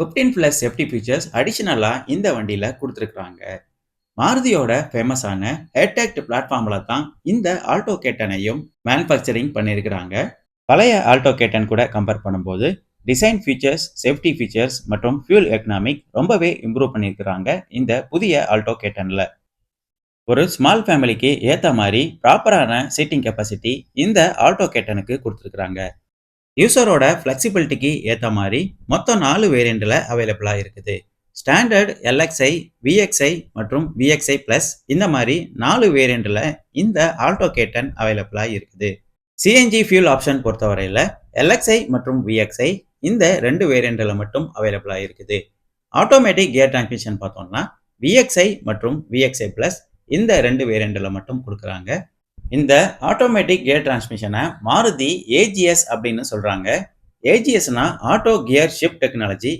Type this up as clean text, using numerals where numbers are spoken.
15 plus safety features அடிஷனலா இந்த வண்டியில குடுத்திருக்காங்க. மாருதியோட ஃபேமஸான ஹெர்டெக்ட் பிளாட்ஃபார்ம்ல தான் இந்த ஆல்டோ கேட்டனையும் மேனுஃபேக்சரிங் பண்ணியிருக்கிறாங்க. பழைய ஆல்டோ கேட்டன் கூட கம்பேர் பண்ணும்போது டிசைன் ஃபீச்சர்ஸ், சேஃப்டி ஃபீச்சர்ஸ் மற்றும் ஃபியூல் எக்கனாமிக் ரொம்பவே இம்ப்ரூவ் பண்ணியிருக்கிறாங்க இந்த புதிய ஆல்டோ கேட்டன்ல. ஒரு ஸ்மால் ஃபேமிலிக்கு ஏத்த மாதிரி ப்ராப்பரான சீட்டிங் கெப்பாசிட்டி இந்த ஆல்டோ கேட்டனுக்கு கொடுத்துருக்காங்க. யூசரோட ஃப்ளெக்சிபிலிட்டிக்கு ஏத்த மாதிரி மொத்தம் 4 வேரியண்ட்ல அவைலபிளா இருக்குது. ஸ்டாண்டர்ட், எல்எக்ஸ்ஐ, விஎக்ஸ்ஐ மற்றும் விஎக்ஸ்ஐ பிளஸ் இந்த மாதிரி 4 வேரியண்ட்ல இந்த ஆல்டோ கேட்டன் அவைலபிளா இருக்குது. சிஎன்ஜி ஃபியூல் ஆப்ஷன் பொறுத்தவரையில எல்எக்ஸ்ஐ மற்றும் விஎக்ஸ்ஐ இந்த 2 வேரியண்ட்ல மட்டும் அவைலபிளா இருக்குது. ஆட்டோமேட்டிக் கியர் டிரான்ஸ்மிஷன் பார்த்தோம்னா விஎக்ஸ்ஐ மற்றும் விஎக்ஸ்ஐ பிளஸ் இந்த 2 வேரியண்ட்ல மட்டும் கொடுக்குறாங்க. இந்த ஆட்டோமேட்டிக் கியர் டிரான்ஸ்மிஷனை மாருதி ஏஜிஎஸ் அப்படின்னு சொல்றாங்க. ஏஜிஎஸ்னா ஆட்டோ கியர் ஷிஃப்ட் டெக்னாலஜி.